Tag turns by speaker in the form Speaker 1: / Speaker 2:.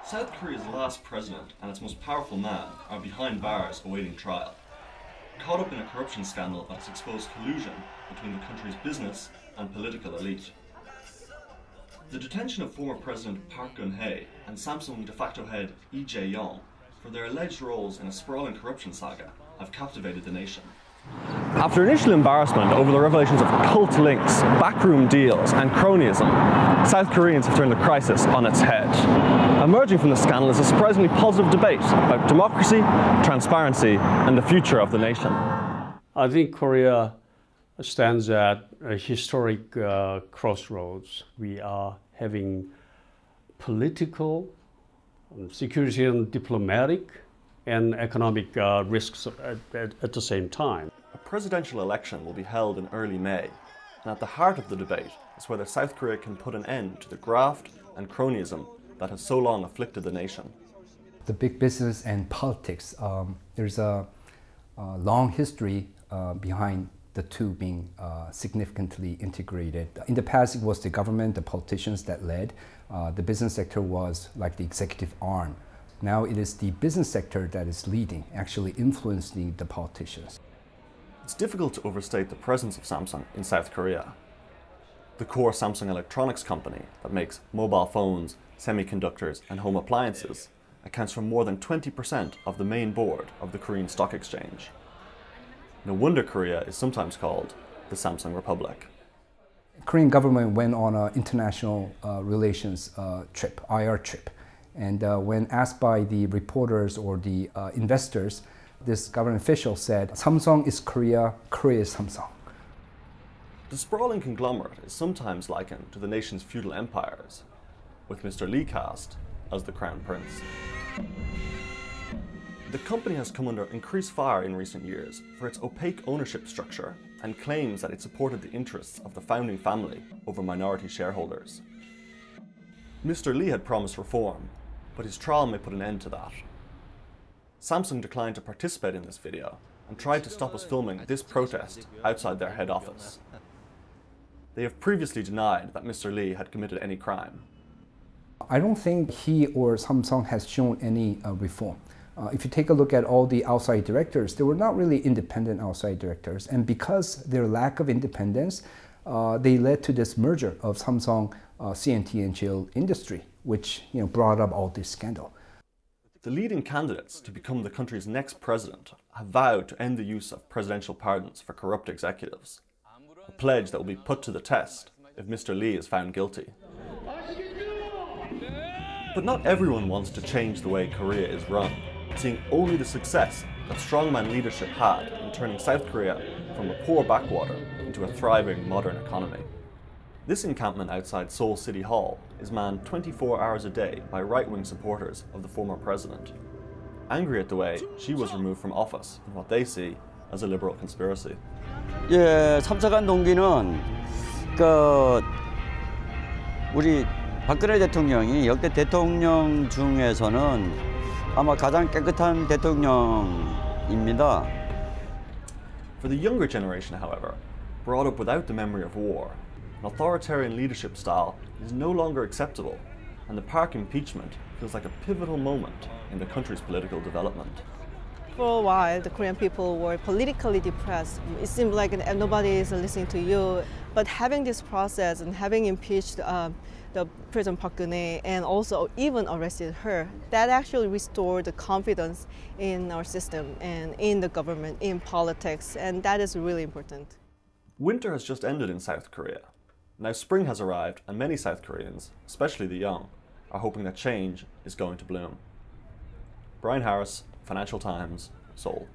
Speaker 1: South Korea's last president and its most powerful man are behind bars awaiting trial, caught up in a corruption scandal that has exposed collusion between the country's business and political elite. The detention of former President Park Geun-hye and Samsung de facto head Lee Jae-yong for their alleged roles in a sprawling corruption saga have captivated the nation.
Speaker 2: After initial embarrassment over the revelations of cult links, backroom deals and cronyism, South Koreans have turned the crisis on its head. Emerging from the scandal is a surprisingly positive debate about democracy, transparency and the future of the nation.
Speaker 3: I think Korea stands at a historic crossroads. We are having political, security and diplomatic and economic risks at the same time.
Speaker 1: A presidential election will be held in early May, and at the heart of the debate is whether South Korea can put an end to the graft and cronyism that has so long afflicted the nation.
Speaker 4: The big business and politics, there's a long history behind the two being significantly integrated. In the past, it was the government, the politicians that led. The business sector was like the executive arm. Now it is the business sector that is leading, actually influencing the politicians.
Speaker 1: It's difficult to overstate the presence of Samsung in South Korea. The core Samsung electronics company that makes mobile phones, semiconductors and home appliances accounts for more than 20% of the main board of the Korean Stock Exchange. No wonder Korea is sometimes called the Samsung Republic.
Speaker 4: Korean government went on an international relations trip, IR trip. And when asked by the reporters or the investors, this government official said, Samsung is Korea, Korea is Samsung.
Speaker 1: The sprawling conglomerate is sometimes likened to the nation's feudal empires, with Mr. Lee cast as the crown prince. The company has come under increased fire in recent years for its opaque ownership structure and claims that it supported the interests of the founding family over minority shareholders. Mr. Lee had promised reform, but his trial may put an end to that. Samsung declined to participate in this video and tried to stop us filming this protest outside their head office. They have previously denied that Mr. Lee had committed any crime.
Speaker 4: I don't think he or Samsung has shown any reform. If you take a look at all the outside directors, they were not really independent outside directors. And because their lack of independence, they led to this merger of Samsung, CNT and GL industry, which brought up all this scandal.
Speaker 1: The leading candidates to become the country's next president have vowed to end the use of presidential pardons for corrupt executives, a pledge that will be put to the test if Mr. Lee is found guilty. But not everyone wants to change the way Korea is run, seeing only the success that strongman leadership had in turning South Korea from a poor backwater into a thriving modern economy. This encampment outside Seoul City Hall is manned 24 hours a day by right-wing supporters of the former president, angry at the way she was removed from office in what they see as a liberal conspiracy.
Speaker 5: 예, 참석한 동기는 우리 박근혜 대통령이 역대 대통령 중에서는 아마 가장 깨끗한 대통령입니다.
Speaker 1: For the younger generation, however, brought up without the memory of war, an authoritarian leadership style is no longer acceptable, and the Park impeachment feels like a pivotal moment in the country's political development.
Speaker 6: For a while, the Korean people were politically depressed. It seemed like nobody is listening to you. But having this process and having impeached the President Park Geun-hye and also even arrested her, that actually restored the confidence in our system and in the government, in politics, and that is really important.
Speaker 1: Winter has just ended in South Korea. Now spring has arrived and many South Koreans, especially the young, are hoping that change is going to bloom. Bryan Harris, Financial Times, Seoul.